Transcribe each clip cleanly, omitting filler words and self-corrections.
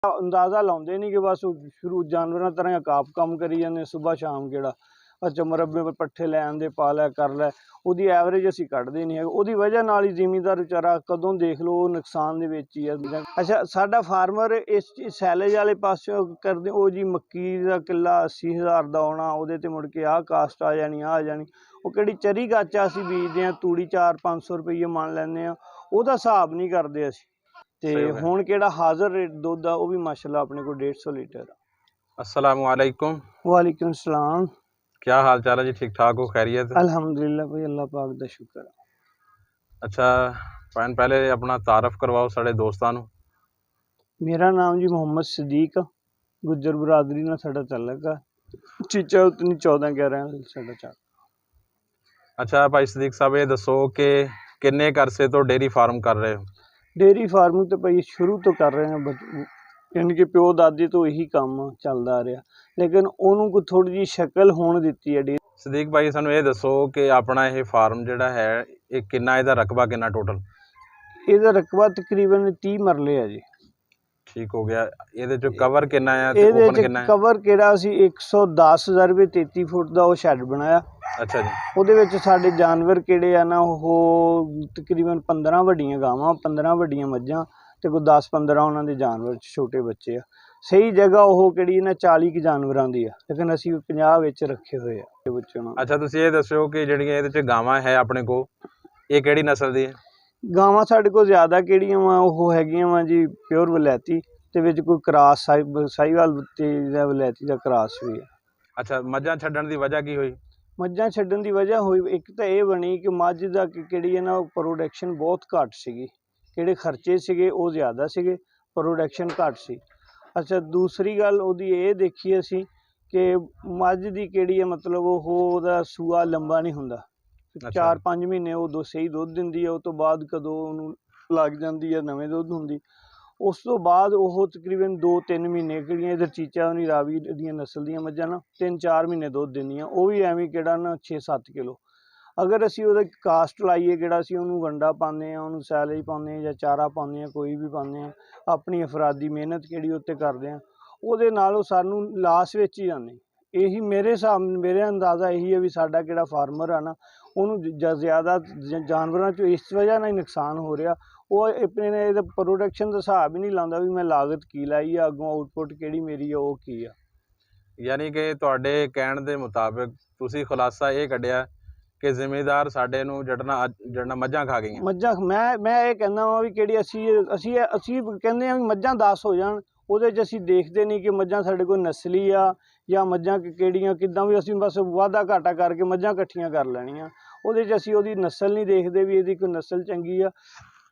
अंदाजा लाते नहीं कि बस शुरू जानवर तरह काप काम करी जाने सुबह शाम केड़ा अच्छा मुरब्बे पर पट्ठे लै आंदे पा लै कर लै ਉਹਦੀ एवरेज असीं कढ़दे नहीं है ਉਹਦੀ वजह नाल ही ਜ਼ਿਮੀਂਦਾਰ विचारा कदों देख लो नुकसान दे विच ही है। अच्छा साडा फार्मर इस सैलेज वाले पासे करदे ओ जी मक्की दा किला 80,000 दा आउणा ਉਹਦੇ ते मुड़ के आ कास्ट आ जानी ਉਹ ਕਿਹੜੀ ਚਰੀ ਗਾਚਾ ਅਸੀਂ ਬੀਜਦੇ ਆ ਤੂੜੀ 400-500 रुपये ਮੰਨ ਲੈਂਦੇ ਆ ਉਹਦਾ ਹਿਸਾਬ ਨਹੀਂ ਕਰਦੇ ਅਸੀਂ ਤੇ ਹੁਣ ਕਿਹੜਾ ਹਾਜ਼ਰ ਰੇਟ ਦੁੱਧ ਆ ਉਹ ਵੀ ਮਾਸ਼ਾਅੱਲਾ ਆਪਣੇ ਕੋਲ 150 ਲੀਟਰ। अस्सलाम वालेकुम। वालेकुम सलाम। क्या हाल चाल है जी? ठीक ठाक हो? खैरियत? अल्हम्दुलिल्लाह भाई अल्लाह पाक दा शुक्र है। अच्छा भैन पहले अपना तारफ करवाओ साढ़े दोस्तां नूं। मेरा नाम जी मोहम्मद सदीक गुज्जर बरादरी नाल साडा तल्लक है चीचा उतनी 14-11 साडा चार। अच्छा भाई सदीक साहब ये दसो कि किन्ने अरसे तो डेयरी फार्म कर रहे हो? डेयरी फार्मिंग तो भाई शुरू तो कर रहे हैं यानी कि प्यो दादी तो यही काम चलता आ रहा लेकिन उन्होंने को थोड़ी जी शक्ल होने दी है। सदीक भाई सानू ये दसो कि अपना ये फार्म जिहड़ा है ये किन्ना इहदा रकबा किन्ना टोटल? इहदा रकबा तकरीबन 30 मरले है जी। ठीक हो गया। इहदे च कवर किन्ना है ते ओपन किन्ना है? कवर किहड़ा असीं 110,000 रुपये 33 फुट का वो शैड बनाया। अच्छा जी। ਉਹਦੇ ਵਿੱਚ ਸਾਡੇ ਜਾਨਵਰ ਕਿਹੜੇ ਆ ਨਾ ਉਹ ਤਕਰੀਬਨ 15 ਵੱਡੀਆਂ ਗਾਵਾਂ 15 ਵੱਡੀਆਂ ਮੱਝਾਂ ਤੇ ਕੋਈ 10-15 ਉਹਨਾਂ ਦੇ ਜਾਨਵਰ ਛੋਟੇ ਬੱਚੇ ਆ। ਸਹੀ ਜਗ੍ਹਾ ਉਹ ਕਿਹੜੀ ਨਾ 40 ਕੁ ਜਾਨਵਰਾਂ ਦੀ ਆ ਲੇਕਿਨ ਅਸੀਂ 50 ਵਿੱਚ ਰੱਖੇ ਹੋਏ ਆ ਤੇ ਬੱਚਿਆਂ ਨੂੰ। ਅੱਛਾ ਤੁਸੀਂ ਇਹ ਦੱਸਿਓ ਕਿ ਜਿਹੜੀਆਂ ਇਹਦੇ ਚ ਗਾਵਾਂ ਹੈ ਆਪਣੇ ਕੋਲ ਇਹ ਕਿਹੜੀ ਨਸਲ ਦੀ ਹੈ? ਗਾਵਾਂ ਸਾਡੇ ਕੋਲ ਜ਼ਿਆਦਾ ਕਿਹੜੀਆਂ ਵਾ ਉਹ ਹੈਗੀਆਂ ਵਾ ਜੀ ਪਿਓਰ ਵਲੈਤੀ ਤੇ ਵਿੱਚ ਕੋਈ ਕਰਾਸ ਸਾਹੀਵਾਲ ਤੇ ਵਲੈਤੀ ਦਾ ਕਰਾਸ ਵੀ ਆ। ਅੱਛਾ ਮੱਝਾਂ ਛੱਡਣ ਦੀ ਵਜ੍ਹਾ ਕੀ ਹੋਈ? ਮੱਝਾਂ ਛੱਡਣ ਦੀ ਵਜ੍ਹਾ ਹੋਈ ਇੱਕ ਤਾਂ ਇਹ ਬਣੀ ਕਿ ਮੱਝ ਦਾ ਕਿਹੜੀ ਹੈ ਨਾ ਪ੍ਰੋਡਕਸ਼ਨ ਬਹੁਤ ਘੱਟ ਸੀਗੀ ਜਿਹੜੇ ਖਰਚੇ ਸੀਗੇ ਉਹ ਜ਼ਿਆਦਾ ਸੀਗੇ ਪ੍ਰੋਡਕਸ਼ਨ ਘੱਟ ਸੀ। ਅੱਛਾ ਦੂਸਰੀ ਗੱਲ ਉਹਦੀ ਇਹ ਦੇਖੀ ਅਸੀਂ ਕਿ ਮੱਝ ਦੀ ਕਿਹੜੀ ਹੈ ਮਤਲਬ ਉਹਦਾ ਸੂਆ ਲੰਬਾ ਨਹੀਂ ਹੁੰਦਾ 4-5 ਮਹੀਨੇ ਉਹ ਸਹੀ ਦੁੱਧ ਦਿੰਦੀ ਹੈ ਉਹ ਤੋਂ ਬਾਅਦ ਕਦੋਂ ਉਹਨੂੰ ਲੱਗ ਜਾਂਦੀ ਹੈ ਨਵੇਂ ਦੁੱਧ ਹੁੰਦੀ ਉਸ ਤੋਂ ਬਾਅਦ ਉਹ ਤਕਰੀਬਨ 2-3 ਮਹੀਨੇ ਕਿਹੜੀਆਂ ਇਧਰ ਚੀਚਾ ਉਹਨੀ ਰਾਵੀ ਦੀਆਂ ਨਸਲ ਦੀਆਂ ਮੱਝਾਂ ਨਾ 3-4 ਮਹੀਨੇ ਦੁੱਧ ਦਿੰਦੀਆਂ ਉਹ ਵੀ ਐਵੇਂ ਕਿਹੜਾ ਨਾ 6-7 ਕਿਲੋ। ਅਗਰ ਅਸੀਂ ਉਹਦਾ ਕਾਸਟ ਲਾਈਏ ਕਿਹੜਾ ਅਸੀਂ ਉਹਨੂੰ ਵੰਡਾ ਪਾਉਂਦੇ ਹਾਂ ਉਹਨੂੰ ਸੈਲੇਜ ਪਾਉਂਦੇ ਹਾਂ ਜਾਂ ਚਾਰਾ ਪਾਉਂਦੇ ਹਾਂ ਕੋਈ ਵੀ ਪਾਉਂਦੇ ਹਾਂ ਆਪਣੀ ਅਫਰਾਦੀ ਮਿਹਨਤ ਕਿਹੜੀ ਉੱਤੇ ਕਰਦੇ ਹਾਂ ਉਹਦੇ ਨਾਲ ਉਹ ਸਾਨੂੰ ਲਾਸ ਵਿੱਚ ਹੀ ਜਾਂਦੇ। ਇਹੀ ਮੇਰੇ ਹਿਸਾਬ ਮੇਰੇ ਅੰਦਾਜ਼ਾ ਇਹੀ ਹੈ ਵੀ ਸਾਡਾ ਕਿਹੜਾ ਫਾਰਮਰ ਆ ਨਾ ਉਹਨੂੰ ਜ਼ਿਆਦਾ ਜਾਨਵਰਾਂ 'ਚੋਂ ਇਸ ਵਜ੍ਹਾ ਨਾਲ ਹੀ ਨੁਕਸਾਨ ਹੋ ਰਿਹਾ ਉਹ ਆਪਣੇ ਨੇ ਇਹਦਾ ਪ੍ਰੋਡਕਸ਼ਨ ਦਾ ਹਿਸਾਬ ਹੀ ਨਹੀਂ ਲਾਉਂਦਾ ਵੀ ਮੈਂ ਲਾਗਤ ਕੀ ਲਾਈ ਆ ਅੱਗੋਂ ਆਊਟਪੁੱਟ ਕਿਹੜੀ ਮੇਰੀ ਆ ਉਹ ਕੀ ਆ। ਯਾਨੀ ਕਿ ਤੁਹਾਡੇ ਕਹਿਣ ਦੇ ਮੁਤਾਬਿਕ ਤੁਸੀਂ ਖੁਲਾਸਾ ਇਹ ਕੱਢਿਆ ਕਿ ਜ਼ਿਮੀਂਦਾਰ ਸਾਡੇ ਨੂੰ ਜੜਨਾ ਮੱਝਾਂ ਖਾ ਗਈਆਂ। ਮੱਝਾਂ ਮੈਂ ਇਹ ਕਹਿੰਦਾ ਵਾਂ ਵੀ ਕਿਹੜੀ ਅਸੀਂ ਕਹਿੰਦੇ ਹਾਂ ਵੀ ਮੱਝਾਂ 10 ਹੋ ਜਾਣ ਉਹਦੇ 'ਚ ਅਸੀਂ ਦੇਖਦੇ ਨਹੀਂ ਕਿ ਮੱਝਾਂ ਸਾਡੇ ਕੋਲ ਨਸਲੀ ਆ ਜਾਂ ਮੱਝਾਂ ਕਿਹੜੀਆਂ ਕਿੱਦਾਂ ਵੀ ਅਸੀਂ ਬਸ ਵਾਧਾ ਘਾਟਾ ਕਰਕੇ ਮੱਝਾਂ ਇਕੱਠੀਆਂ ਕਰ ਲੈਣੀਆਂ ਉਹਦੇ 'ਚ ਅਸੀਂ ਉਹਦੀ ਨਸਲ ਨਹੀਂ ਦੇਖਦੇ ਵੀ ਇਹਦੀ ਕੋਈ ਨਸਲ ਚੰਗੀ ਆ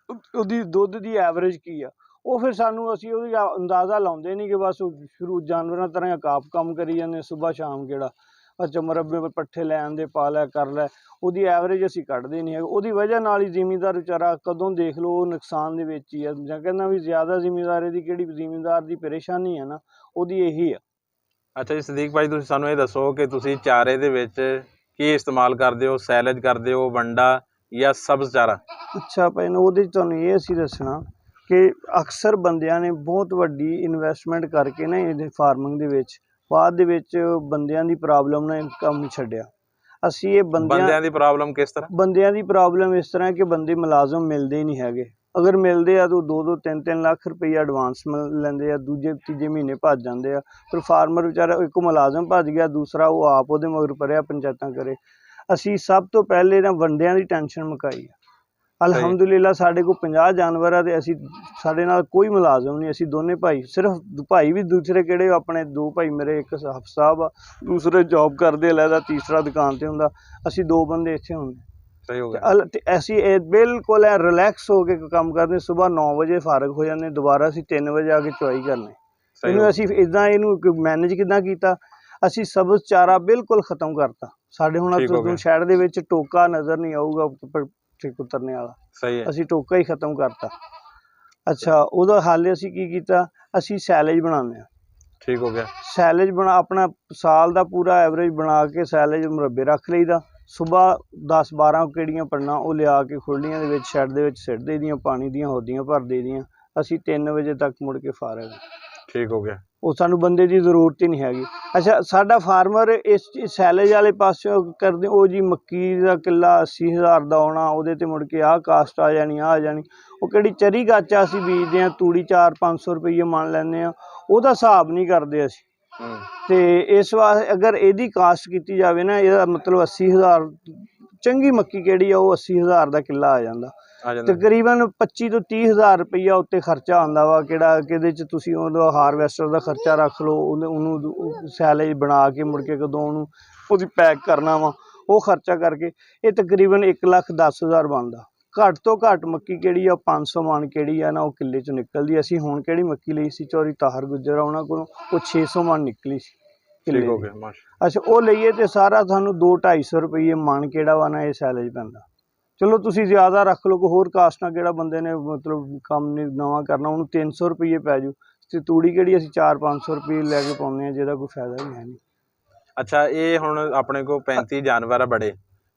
ਉਹਦੀ ਦੁੱਧ ਦੀ ਐਵਰੇਜ ਕੀ ਆ ਉਹ ਫਿਰ ਸਾਨੂੰ ਅਸੀਂ ਉਹਦੀ ਅੰਦਾਜ਼ਾ ਲਾਉਂਦੇ ਨਹੀਂ ਕਿ ਬਸ ਸ਼ੁਰੂ ਜਾਨਵਰਾਂ ਤਰ੍ਹਾਂ ਕਾਪ ਕੰਮ ਕਰੀ ਜਾਂਦੇ ਸੁਬਹ ਸ਼ਾਮ ਕਿਹੜਾ अच्छा मुरब्बे पर पट्ठे लै आंदे पा लै कर लै ਉਹਦੀ एवरेज असीं कढ़दे नहीं है ਉਹਦੀ वजह नाल ही ਜ਼ਿਮੀਂਦਾਰ विचारा कदों देख लो नुकसान दे विच ही है। मैं कहना भी ज़्यादा ਜ਼ਿਮੀਂਦਾਰ ਦੀ ਕਿਹੜੀ ਜ਼ਿਮੀਂਦਾਰ ਦੀ ਪਰੇਸ਼ਾਨੀ ਹੈ ਨਾ ਉਹਦੀ ਇਹੀ ਆ। ਅੱਛਾ ਜੀ ਸਦੀਕ ਭਾਈ ਤੁਸੀਂ ਸਾਨੂੰ ਇਹ ਦੱਸੋ ਕਿ ਤੁਸੀਂ ਚਾਰੇ ਦੇ ਵਿੱਚ ਕੀ ਇਸਤੇਮਾਲ ਕਰਦੇ ਹੋ? ਸੈਲੇਜ ਕਰਦੇ ਹੋ ਵੰਡਾ ਜਾਂ ਸਬਜ਼ ਚਾਰਾ? ਅੱਛਾ ਭਾਈ ਉਹਦੇ 'ਚ ਤੁਹਾਨੂੰ ਇਹ ਅਸੀਂ ਦੱਸਣਾ ਕਿ ਅਕਸਰ ਬੰਦਿਆਂ ਨੇ ਬਹੁਤ ਵੱਡੀ ਇਨਵੈਸਟਮੈਂਟ ਕਰਕੇ ਨਾ ਇਹਦੇ ਫਾਰਮਿੰਗ ਦੇ ਵਿੱਚ ਬਾਅਦ ਦੇ ਵਿੱਚ ਬੰਦਿਆਂ ਦੀ ਪ੍ਰੋਬਲਮ ਨੇ ਕੰਮ ਛੱਡਿਆ। ਅਸੀਂ ਇਹ ਬੰਦਿਆਂ ਦੀ ਪ੍ਰੋਬਲਮ ਕਿਸ ਤਰ੍ਹਾਂ? ਬੰਦਿਆਂ ਦੀ ਪ੍ਰੋਬਲਮ ਇਸ ਤਰ੍ਹਾਂ ਕਿ ਬੰਦੇ ਮੁਲਾਜ਼ਮ ਮਿਲਦੇ ਹੀ ਨਹੀਂ ਹੈਗੇ ਅਗਰ ਮਿਲਦੇ ਆ ਤਾਂ 2-3 ਲੱਖ ਰੁਪਈਆ ਐਡਵਾਂਸ ਲੈਂਦੇ ਆ ਦੂਜੇ ਤੀਜੇ ਮਹੀਨੇ ਭੱਜ ਜਾਂਦੇ ਆ ਫਿਰ ਫਾਰਮਰ ਵਿਚਾਰਾ ਇੱਕ ਮੁਲਾਜ਼ਮ ਭੱਜ ਗਿਆ ਦੂਸਰਾ ਉਹ ਆਪ ਉਹਦੇ ਮਗਰ ਭਰਿਆ ਪੰਚਾਇਤਾਂ ਕਰੇ। ਅਸੀਂ ਸਭ ਤੋਂ ਪਹਿਲੇ ਨਾ ਵੰਡਿਆਂ ਦੀ ਟੈਨਸ਼ਨ ਮੁਕਾਈ ਆ। ਅਲਹਮਦੁਲਿਲਾ ਸਾਡੇ ਕੋਲ 50 ਜਾਨਵਰ ਆ ਤੇ ਅਸੀਂ ਸਾਡੇ ਨਾਲ ਕੋਈ ਮੁਲਾਜ਼ਮ ਨਹੀਂ ਅਸੀਂ ਦੋਨੇ ਭਾਈ ਸਿਰਫ ਭਾਈ ਵੀ ਦੂਸਰੇ ਕਿਹੜੇ ਆਪਣੇ 2 ਭਾਈ ਮੇਰੇ ਇੱਕ ਹਾਫਿਜ਼ ਸਾਹਿਬ ਆ ਦੂਸਰੇ ਜੌਬ ਕਰਦੇ ਅਲੱਗਾ ਤੀਸਰਾ ਦੁਕਾਨ 'ਤੇ ਹੁੰਦਾ ਅਸੀਂ 2 ਬੰਦੇ ਇੱਥੇ ਹੁੰਦੇ। ਸਹੀ ਹੋ ਗਿਆ। ਤੇ ਅਸੀਂ ਇਹ ਬਿਲਕੁਲ ਰਿਲੈਕਸ ਹੋ ਕੇ ਕੰਮ ਕਰਦੇ ਸੁਬਾਹ 9 ਵਜੇ ਫਾਰਗ ਹੋ ਜਾਂਦੇ ਦੁਬਾਰਾ ਅਸੀਂ 3 ਵਜੇ ਆ ਕੇ ਚੁਆਈ ਕਰਨੇ। ਇਹਨੂੰ ਅਸੀਂ ਇੱਦਾਂ ਇਹਨੂੰ ਮੈਨੇਜ ਕਿੱਦਾਂ ਕੀਤਾ ਅਸੀਂ ਸਬਜ਼ ਚਾਰਾ ਬਿਲਕੁਲ ਖ਼ਤਮ ਕਰਤਾ ਸਾਡੇ ਹੁਣ ਸ਼ਹਿਰ ਦੇ ਵਿੱਚ ਟੋਕਾ ਨਜ਼ਰ ਨਹੀਂ ਆਊਗਾ ਉਤਰਨੇ ਵਾਲਾ ਸਹੀ ਹੈ ਅਸੀਂ ਟੋਕਾ ਹੀ ਖਤਮ ਕਰਤਾ। ਅੱਛਾ ਉਹਦਾ ਹੱਲ ਅਸੀਂ ਕੀ ਕੀਤਾ ਅਸੀਂ ਸੈਲੇਜ ਬਣਾਉਂਦੇ ਹਾਂ। ਠੀਕ ਹੋ ਗਿਆ। ਸੈਲੇਜ ਬਣਾ ਆਪਣਾ ਸਾਲ ਦਾ ਪੂਰਾ ਐਵਰੇਜ ਬਣਾ ਕੇ ਸੈਲੇਜ ਮੁਰੱਬੇ ਰੱਖ ਲਈਦਾ ਸੁਬਾਹ 10-12 ਕਿਹੜੀਆਂ ਪੜਨਾ ਉਹ ਲਿਆ ਕੇ ਖੁਰਲੀਆਂ ਦੇ ਵਿੱਚ ਸ਼ੈੱਡ ਦੇ ਵਿੱਚ ਸਿੱਟ ਦੇ ਦੀਆਂ ਪਾਣੀ ਦੀਆਂ ਹੋਦੀਆਂ ਭਰ ਦੇ ਦੀਆਂ ਅਸੀਂ 3 ਵਜੇ ਤੱਕ ਮੁੜ ਕੇ ਫਾਰਗ। ठीक हो गया। ਉਹ ਸਾਨੂੰ ਬੰਦੇ ਦੀ ਜ਼ਰੂਰਤ ਹੀ ਨਹੀਂ ਹੈਗੀ। ਅੱਛਾ, ਸਾਡਾ ਫਾਰਮਰ ਇਸ ਸੈਲੇਜ ਵਾਲੇ ਪਾਸਿਓਂ ਕਰਦੇ, ਉਹ ਜੀ ਮੱਕੀ ਦਾ ਕਿੱਲਾ 80,000 ਦਾ ਆਉਣਾ, ਉਹਦੇ 'ਤੇ ਮੁੜ ਕੇ ਆਹ ਕਾਸਟ ਆ ਜਾਣੀ, ਆਹ ਆ ਜਾਣੀ। ਉਹ ਕਿਹੜੀ ਚਰੀ ਗਾਚਾ ਅਸੀਂ ਬੀਜਦੇ ਹਾਂ, ਤੂੜੀ 400-500 ਰੁਪਈਏ ਮੰਨ ਲੈਂਦੇ ਹਾਂ, ਉਹਦਾ ਹਿਸਾਬ ਨਹੀਂ ਕਰਦੇ ਅਸੀਂ। ਤੇ ਇਸ ਵਾਸਤੇ ਅਗਰ ਇਹਦੀ ਕਾਸਟ ਕੀਤੀ ਜਾਵੇ ਨਾ, ਇਹਦਾ ਮਤਲਬ 80,000 ਚੰਗੀ ਮੱਕੀ ਕਿਹੜੀ ਆ, ਉਹ 80,000 ਦਾ ਕਿੱਲਾ ਆ ਜਾਂਦਾ। ਤਕਰੀਬਨ 25 ਤੋਂ 30,000 ਰੁਪਈਆ ਉੱਤੇ ਖਰਚਾ ਆਉਂਦਾ ਵਾ, ਕਿਹੜਾ ਕਿਹਦੇ 'ਚ ਤੁਸੀਂ ਉਹਦਾ ਹਾਰਵੈਸਟਰ ਦਾ ਖਰਚਾ ਰੱਖ ਲਓ, ਉਹਨੂੰ ਸੈਲੇਜ ਬਣਾ ਕੇ ਮੁੜ ਕੇ ਕਦੋਂ ਉਹਦੀ ਪੈਕ ਕਰਨਾ ਵਾ, ਉਹ ਖਰਚਾ ਕਰਕੇ ਇਹ ਤਕਰੀਬਨ 1,10,000 ਬਣਦਾ। ਘੱਟ ਤੋਂ ਘੱਟ ਮੱਕੀ ਕਿਹੜੀ ਆ, 500 ਮਣ ਕਿਹੜੀ ਆ ਨਾ, ਉਹ ਕਿੱਲੇ 'ਚੋਂ ਨਿਕਲਦੀ। ਅਸੀਂ ਹੁਣ ਕਿਹੜੀ ਮੱਕੀ ਲਈ ਸੀ ਚੌਰੀ ਤਾਹਰ ਗੁੱਜਰ ਉਹਨਾਂ ਕੋਲੋਂ, ਉਹ 600 ਮਣ ਨਿਕਲੀ ਸੀ ਕਿੱਲੇ ਦੀ। ਅੱਛਾ, ਉਹ ਲਈਏ ਤੇ ਸਾਰਾ ਸਾਨੂੰ 200-250 ਰੁਪਈਏ ਮਣ ਕਿਹੜਾ ਵਾ ਨਾ ਇਹ ਸੈਲੇਜ ਪੈਂਦਾ। ਚਲੋ ਤੁਸੀਂ ਜ਼ਿਆਦਾ ਰੱਖ ਲਓ, ਕੋਈ ਹੋਰ ਕਾਸਟ ਨਾਲ ਕਿਹੜਾ ਬੰਦੇ ਨੇ ਮਤਲਬ ਕੰਮ ਨਹੀਂ ਨਵਾਂ ਕਰਨਾ, ਉਹਨੂੰ 300 ਰੁਪਈਏ ਪੈ ਜੂ। ਤੇ ਤੂੜੀ ਕਿਹੜੀ ਅਸੀਂ 400-500 ਰੁਪਈਏ ਲੈ ਕੇ ਪਾਉਂਦੇ ਹਾਂ, ਜਿਹਦਾ ਕੋਈ ਫਾਇਦਾ ਵੀ ਹੈ ਨਹੀਂ। ਅੱਛਾ, ਇਹ ਹੁਣ ਆਪਣੇ ਕੋਲ 35 ਜਾਨਵਰ ਆ ਬੜੇ,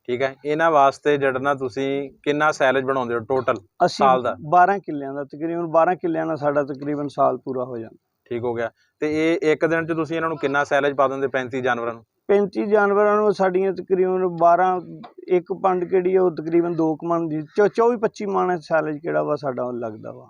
ਠੀਕ ਹੈ, ਇਹਨਾਂ ਵਾਸਤੇ ਜਿਹੜਾ ਨਾ ਤੁਸੀਂ ਕਿੰਨਾ ਸੈਲੇਜ ਬਣਾਉਂਦੇ ਹੋ ਟੋਟਲ ਸਾਲ ਦਾ? 12 ਕਿੱਲਿਆਂ ਦਾ, ਤਕਰੀਬਨ 12 ਕਿੱਲਿਆਂ ਨਾਲ ਸਾਡਾ ਤਕਰੀਬਨ ਸਾਲ ਪੂਰਾ ਹੋ ਜਾਂਦਾ। ਠੀਕ ਹੋ ਗਿਆ। ਤੇ ਇਹ ਇੱਕ ਦਿਨ 'ਚ ਤੁਸੀਂ ਇਹਨਾਂ ਨੂੰ ਕਿੰਨਾ ਸੈਲੇਜ ਪਾ ਦਿੰਦੇ 35 ਜਾਨਵਰਾਂ ਨੂੰ? 35 ਜਾਨਵਰਾਂ ਨੂੰ ਸਾਡੀਆਂ ਤਕਰੀਬਨ 12 ਇੱਕ ਪੰਡ ਕਿਹੜੀ ਆ, ਉਹ ਤਕਰੀਬਨ 2 ਮਣ ਦੀ 24-25 ਮਣ ਸੈਲੇਜ ਕਿਹੜਾ ਵਾ ਸਾਡਾ ਲੱਗਦਾ ਵਾ।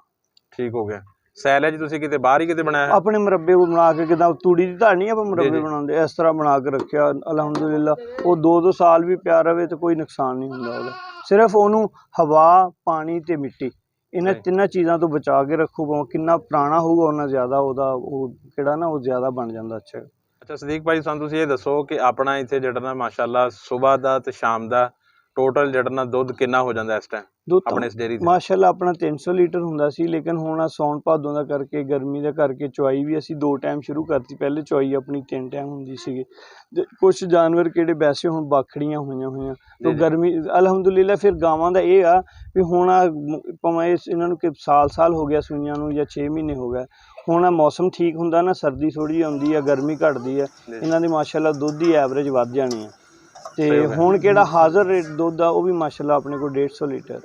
ਠੀਕ ਹੋ ਗਿਆ। ਸੈਲੇਜ ਤੁਸੀਂ ਕਿਤੇ ਬਾਹਰ ਹੀ ਕਿਤੇ ਬਣਾਇਆ? ਆਪਣੇ ਮੁਰੱਬੇ ਬਣਾ ਕੇ, ਕਿਦਾਂ ਤੂੜੀ ਦੀ ਧਾਰ ਨਹੀਂ ਆਪਾਂ ਮੁਰੱਬੇ ਬਣਾਉਂਦੇ, ਇਸ ਤਰ੍ਹਾਂ ਬਣਾ ਕੇ ਰੱਖਿਆ। ਅਲਹਮਦੁਲਿਲਾ ਉਹ 2-2 ਸਾਲ ਵੀ ਪਿਆ ਰਵੇ ਤੇ ਕੋਈ ਨੁਕਸਾਨ ਨਹੀਂ ਹੁੰਦਾ ਉਹਦਾ। ਸਿਰਫ ਉਹਨੂੰ ਹਵਾ, ਪਾਣੀ ਤੇ ਮਿੱਟੀ, ਇਹਨਾਂ ਤਿੰਨਾਂ ਚੀਜ਼ਾਂ ਤੋਂ ਬਚਾ ਕੇ ਰੱਖੋ। ਕਿੰਨਾ ਪੁਰਾਣਾ ਹੋਊਗਾ ਉਹਨਾਂ ਜ਼ਿਆਦਾ ਉਹਦਾ ਉਹ ਕਿਹੜਾ ਨਾ ਉਹ ਜ਼ਿਆਦਾ ਬਣ ਜਾਂਦਾ। ਅੱਛਾ ਸਦੀਕ ਭਾਈ, ਸਾਨੂੰ ਤੁਸੀਂ ਇਹ ਦੱਸੋ ਕਿ ਆਪਣਾ ਇੱਥੇ ਜਿਹੜਾ ਨਾ ਮਾਸ਼ਾਅੱਲਾ ਸੁਬਾਹ ਦਾ ਤੇ ਸ਼ਾਮ ਦਾ ਟੋਟਲ ਜਿਹੜਾ ਨਾ ਦੁੱਧ ਕਿੰਨਾ ਹੋ ਜਾਂਦਾ ਇਸ ਟਾਈਮ ਆਪਣੇ ਇਸ ਡੇਅਰੀ ਤੇ? ਮਾਸ਼ਾਅੱਲਾ ਆਪਣਾ 300 ਲੀਟਰ ਹੁੰਦਾ ਸੀ, ਲੇਕਿਨ ਹੁਣ ਸੌਣ ਭਾਦੋਂ ਦਾ ਕਰਕੇ, ਗਰਮੀ ਦਾ ਕਰਕੇ ਚੁਆਈ ਵੀ ਅਸੀਂ 2 ਟਾਈਮ ਸ਼ੁਰੂ ਕਰਤੀ। ਪਹਿਲੇ ਚੁਆਈ ਆਪਣੀ 3 ਟਾਈਮ ਹੁੰਦੀ ਸੀਗੀ। ਕੁਛ ਜਾਨਵਰ ਕਿਹੜੇ ਵੈਸੇ ਹੁਣ ਬਾਖੜੀਆਂ ਹੋਈਆਂ ਤਾਂ ਗਰਮੀ ਅਲਹਮਦੁਲਿਲਾ। ਫਿਰ ਗਾਵਾਂ ਦਾ ਇਹ ਆ ਵੀ ਹੁਣ ਭਾਵੇਂ ਇਹਨਾਂ ਨੂੰ ਕਿ ਸਾਲ ਹੋ ਗਿਆ ਸੂਈਆਂ ਨੂੰ ਜਾਂ 6 ਮਹੀਨੇ ਹੋ ਗਏ, ਹੁਣ ਮੌਸਮ ਠੀਕ ਹੁੰਦਾ ਨਾ, ਸਰਦੀ ਥੋੜ੍ਹੀ ਆਉਂਦੀ ਆ, ਗਰਮੀ ਘਟਦੀ ਆ, ਇਹਨਾਂ ਦੀ ਮਾਸ਼ਾਅੱਲਾ ਦੁੱਧ ਦੀ ਐਵਰੇਜ ਵੱਧ ਜਾਣੀ ਆ। ਤੇ ਹੁਣ ਕਿਹੜਾ ਹਾਜ਼ਰ ਰੇਟ ਦੁੱਧ ਆ, ਉਹ ਵੀ ਮਾਸ਼ਾਅੱਲਾ ਆਪਣੇ ਕੋਲ 150 ਲੀਟਰ।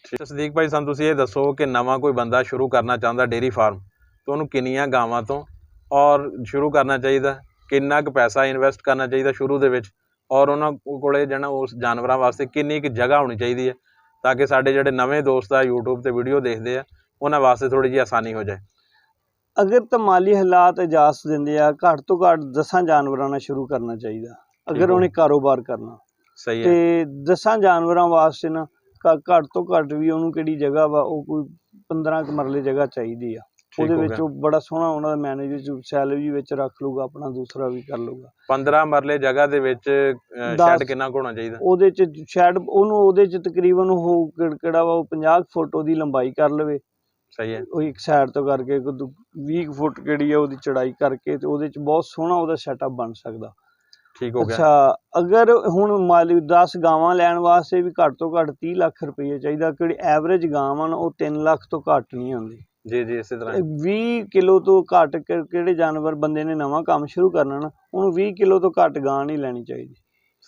ਠੀਕ ਸਦੀਕ ਭਾਈ, ਸਾਨੂੰ ਤੁਸੀਂ ਇਹ ਦੱਸੋ ਕਿ ਨਵਾਂ ਕੋਈ ਬੰਦਾ ਸ਼ੁਰੂ ਕਰਨਾ ਚਾਹੁੰਦਾ ਡੇਅਰੀ ਫਾਰਮ, ਤਾਂ ਉਹਨੂੰ ਕਿੰਨੀਆਂ ਗਾਵਾਂ ਤੋਂ ਔਰ ਸ਼ੁਰੂ ਕਰਨਾ ਚਾਹੀਦਾ, ਕਿੰਨਾ ਕੁ ਪੈਸਾ ਇਨਵੈਸਟ ਕਰਨਾ ਚਾਹੀਦਾ ਸ਼ੁਰੂ ਦੇ ਵਿੱਚ, ਔਰ ਉਹਨਾਂ ਕੋਲੇ ਜਿਹੜਾ ਉਸ ਜਾਨਵਰਾਂ ਵਾਸਤੇ ਕਿੰਨੀ ਕੁ ਜਗ੍ਹਾ ਹੋਣੀ ਚਾਹੀਦੀ ਹੈ, ਤਾਂ ਕਿ ਸਾਡੇ ਜਿਹੜੇ ਨਵੇਂ ਦੋਸਤ ਆ YouTube ਤੇ ਵੀਡੀਓ ਦੇਖਦੇ ਆ ਉਹਨਾਂ ਵਾਸਤੇ ਥੋੜ੍ਹੀ ਜਿਹੀ ਆਸਾਨੀ ਹੋ ਜਾਏ? ਅਗਰ ਤਾਂ ਮਾਲੀ ਹਾਲਾਤ ਇਜਾਜ਼ਤ ਦਿੰਦੇ ਆ, ਘੱਟ ਤੋਂ ਘੱਟ 10 ਜਾਨਵਰਾਂ ਨਾਲ ਸ਼ੁਰੂ ਕਰਨਾ ਚਾਹੀਦਾ ਅਗਰ ਉਹਨੇ ਕਾਰੋਬਾਰ ਕਰਨਾ। ਸਹੀ ਹੈ। ਤੇ 10 ਜਾਨਵਰਾਂ ਵਾਸਤੇ ਨਾ ਘੱਟ ਤੋਂ ਘੱਟ ਵੀ ਉਹਨੂੰ ਕਿਹੜੀ ਜਗ੍ਹਾ ਵਾ, ਉਹ ਕੋਈ 15 ਕੁ ਮਰਲੇ ਜਗ੍ਹਾ ਚਾਹੀਦੀ ਆ। ਉਹਦੇ ਵਿੱਚ ਉਹ ਬੜਾ ਸੋਹਣਾ ਉਹਨਾਂ ਦਾ ਮੈਨੇਜ ਸੈਲਰੀ ਵਿੱਚ ਰੱਖ ਲੂਗਾ, ਆਪਣਾ ਦੂਸਰਾ ਵੀ ਕਰ ਲੂਗਾ। 15 ਮਰਲੇ ਜਗ੍ਹਾ ਦੇ ਵਿੱਚ ਸ਼ੈੱਡ ਕਿੰਨਾ ਕੁ ਹੋਣਾ ਚਾਹੀਦਾ? ਉਹਦੇ 'ਚ ਸ਼ੈੱਡ ਉਹਦੇ 'ਚ ਤਕਰੀਬਨ ਉਹ ਕਿਹੜਾ ਵਾ, ਉਹ 50 ਫੁੱਟ ਉਹਦੀ ਲੰਬਾਈ ਕਰ ਲਵੇ। ਸਹੀ ਹੈ। ਉਹ ਇੱਕ ਸਾਈਡ ਤੋਂ ਕਰਕੇ 20 ਫੁੱਟ ਕਿਹੜੀ ਆ ਉਹਦੀ ਚੜਾਈ ਕਰਕੇ, ਤੇ ਉਹਦੇ 'ਚ ਬਹੁਤ ਸੋਹਣਾ ਉਹਦਾ ਸੈਟਅਪ ਬਣ ਸਕਦਾ। ਠੀਕ ਹੋ ਗਿਆ। ਅੱਛਾ, ਅਗਰ ਹੁਣ ਮਾਲੀ 10 ਗਾਵਾਂ ਲੈਣ ਵਾਸਤੇ ਵੀ ਘੱਟ ਤੋਂ ਘੱਟ 30 ਲੱਖ ਰੁਪਈਆ ਚਾਹੀਦਾ। ਕਿਹੜੀ ਐਵਰੇਜ ਗਾਂ ਵਾ ਨਾ, ਉਹ 3 ਲੱਖ ਤੋਂ ਘੱਟ ਨਹੀਂ ਆਉਂਦੀ। ਜੀ ਇਸੇ ਤਰ੍ਹਾਂ 20 ਕਿਲੋ ਤੋਂ ਘੱਟ ਕਿਹੜੇ ਜਾਨਵਰ ਬੰਦੇ ਨੇ ਨਵਾਂ ਕੰਮ ਸ਼ੁਰੂ ਕਰਨਾ ਨਾ, ਉਹਨੂੰ 20 ਕਿਲੋ ਤੋਂ ਘੱਟ ਗਾਂ ਨਹੀਂ ਲੈਣੀ ਚਾਹੀਦੀ।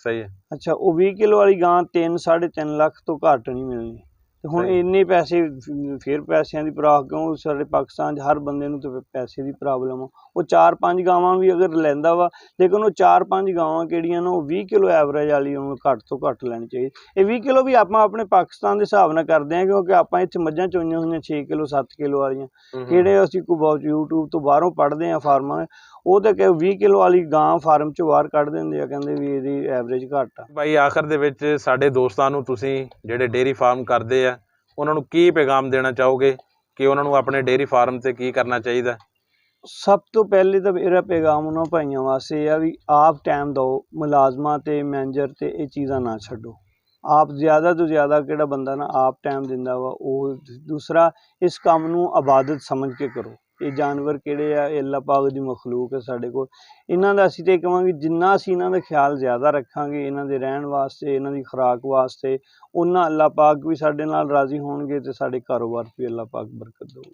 ਸਹੀ ਹੈ। ਅੱਛਾ, ਉਹ 20 ਕਿਲੋ ਵਾਲੀ ਗਾਂ 3-3.5 ਲੱਖ ਤੋਂ ਘੱਟ ਨਹੀਂ ਮਿਲਣੀ। ਤੇ ਹੁਣ ਇੰਨੇ ਪੈਸੇ, ਫਿਰ ਪੈਸਿਆਂ ਦੀ ਪਰਾਖ ਕਿਉਂ? ਸਾਡੇ ਪਾਕਿਸਤਾਨ 'ਚ ਹਰ ਬੰਦੇ ਨੂੰ ਤਾਂ ਪੈਸੇ ਦੀ ਪ੍ਰੋਬਲਮ ਆ। ਉਹ 4-5 ਗਾਵਾਂ ਵੀ ਅਗਰ ਲੈਂਦਾ ਵਾ, ਲੇਕਿਨ ਉਹ 4-5 ਗਾਵਾਂ ਕਿਹੜੀਆਂ ਨਾ, ਉਹ 20 ਕਿਲੋ ਐਵਰੇਜ ਵਾਲੀ ਉਹਨੂੰ ਘੱਟ ਤੋਂ ਘੱਟ ਲੈਣੀ ਚਾਹੀਦੀ। ਇਹ 20 ਕਿਲੋ ਵੀ ਆਪਾਂ ਆਪਣੇ ਪਾਕਿਸਤਾਨ ਦੇ ਹਿਸਾਬ ਨਾਲ ਕਰਦੇ ਹਾਂ, ਕਿਉਂਕਿ ਆਪਾਂ ਇੱਥੇ ਮੱਝਾਂ ਚੋਈਆਂ ਹੋਈਆਂ 6 ਕਿਲੋ 7 ਕਿਲੋ ਵਾਲੀਆਂ, ਕਿਹੜੇ ਅਸੀਂ ਕੋਈ ਬਹੁਤ YouTube ਤੋਂ ਬਾਹਰੋਂ ਪੜ੍ਹਦੇ ਹਾਂ ਫਾਰਮਾਂ, ਉਹ ਤਾਂ ਕਿ 20 ਕਿਲੋ ਵਾਲੀ ਗਾਂ ਫਾਰਮ 'ਚੋਂ ਬਾਹਰ ਕੱਢ ਦਿੰਦੇ ਆ, ਕਹਿੰਦੇ ਵੀ ਇਹਦੀ ਐਵਰੇਜ ਘੱਟ ਆ। ਭਾਈ ਆਖਰ ਦੇ ਵਿੱਚ ਸਾਡੇ ਦੋਸਤਾਂ ਨੂੰ ਤੁਸੀਂ ਜਿਹੜੇ ਡੇਅਰੀ ਫਾਰਮ ਕਰਦੇ ਆ, ਉਹਨਾਂ ਨੂੰ ਕੀ ਪੈਗਾਮ ਦੇਣਾ ਚਾਹੋਗੇ ਕਿ ਉਹਨਾਂ ਨੂੰ ਆਪਣੇ ਡੇਅਰੀ ਫਾਰਮ ਤੇ ਕੀ ਕਰਨਾ ਚਾਹੀਦਾ? ਸਭ ਤੋਂ ਪਹਿਲੇ ਤਾਂ ਮੇਰਾ ਪੈਗਾਮ ਉਹਨਾਂ ਭਾਈਆਂ ਵਾਸਤੇ ਆ ਵੀ ਆਪ ਟਾਈਮ ਦਿਓ, ਮੁਲਾਜ਼ਮਾਂ ਤੇ ਮੈਨੇਜਰ ਤੇ ਇਹ ਚੀਜ਼ਾਂ ਨਾ ਛੱਡੋ। ਆਪ ਜ਼ਿਆਦਾ ਤੋਂ ਜ਼ਿਆਦਾ ਕਿਹੜਾ ਬੰਦਾ ਨਾ ਆਪ ਟਾਈਮ ਦਿੰਦਾ ਵਾ ਉਹ। ਦੂਸਰਾ, ਇਸ ਕੰਮ ਨੂੰ ਇਬਾਦਤ ਸਮਝ ਕੇ ਕਰੋ। ਇਹ ਜਾਨਵਰ ਕਿਹੜੇ ਆ, ਇਹ ਅੱਲਾ ਪਾਕ ਦੀ ਮਖਲੂਕ ਹੈ ਸਾਡੇ ਕੋਲ। ਇਹਨਾਂ ਦਾ ਅਸੀਂ ਤਾਂ ਕਹਾਂਗੇ ਜਿੰਨਾ ਅਸੀਂ ਇਹਨਾਂ ਦਾ ਖਿਆਲ ਜ਼ਿਆਦਾ ਰੱਖਾਂਗੇ, ਇਹਨਾਂ ਦੇ ਰਹਿਣ ਵਾਸਤੇ, ਇਹਨਾਂ ਦੀ ਖੁਰਾਕ ਵਾਸਤੇ, ਉਹਨਾਂ ਅੱਲਾ ਪਾਕ ਵੀ ਸਾਡੇ ਨਾਲ ਰਾਜ਼ੀ ਹੋਣਗੇ ਤੇ ਸਾਡੇ ਕਾਰੋਬਾਰ 'ਚ ਵੀ ਅੱਲਾ ਪਾਕ ਬਰਕਤ ਦੇਊ।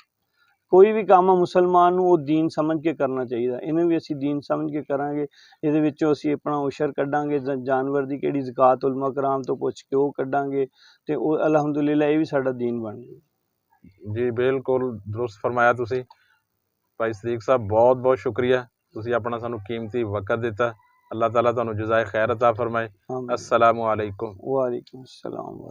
ਕੋਈ ਵੀ ਕੰਮ ਆ ਮੁਸਲਮਾਨ ਨੂੰ ਉਹ ਦੀਨ ਸਮਝ ਕੇ ਕਰਨਾ ਚਾਹੀਦਾ। ਇਹਨੂੰ ਵੀ ਅਸੀਂ ਦੀਨ ਸਮਝ ਕੇ ਕਰਾਂਗੇ। ਇਹਦੇ ਵਿੱਚੋਂ ਅਸੀਂ ਆਪਣਾ ਉਸ਼ਰ ਕੱਢਾਂਗੇ, ਜਾਨਵਰ ਦੀ ਕਿਹੜੀ ਜ਼ਕਾਤ ਉਲਮਾ ਕਰਾਮ ਤੋਂ ਪੁੱਛ ਕੇ ਉਹ ਕੱਢਾਂਗੇ, ਤੇ ਉਹ ਅਲਹਮਦੁਲਿਲਾ ਇਹ ਵੀ ਸਾਡਾ ਦੀਨ ਬਣ ਜਾਊ। ਜੀ ਬਿਲਕੁਲ ਦਰੁਸਤ ਫਰਮਾਇਆ ਤੁਸੀਂ। ਭਾਈ ਸਦੀਕ ਸਾਹਿਬ ਬਹੁਤ ਬਹੁਤ ਸ਼ੁਕਰੀਆ, ਤੁਸੀਂ ਆਪਣਾ ਸਾਨੂੰ ਕੀਮਤੀ ਵਕਤ ਦਿੱਤਾ। ਅੱਲਾਹ ਤਾਲਾ ਤੁਹਾਨੂੰ ਜਜ਼ਾਏ ਖੈਰ ਅਤਾ ਫਰਮਾਏ। ਅਸਲਾਮੁ ਅਲੈਕੁਮ। ਵਾਲੇकुम अस्सलाम।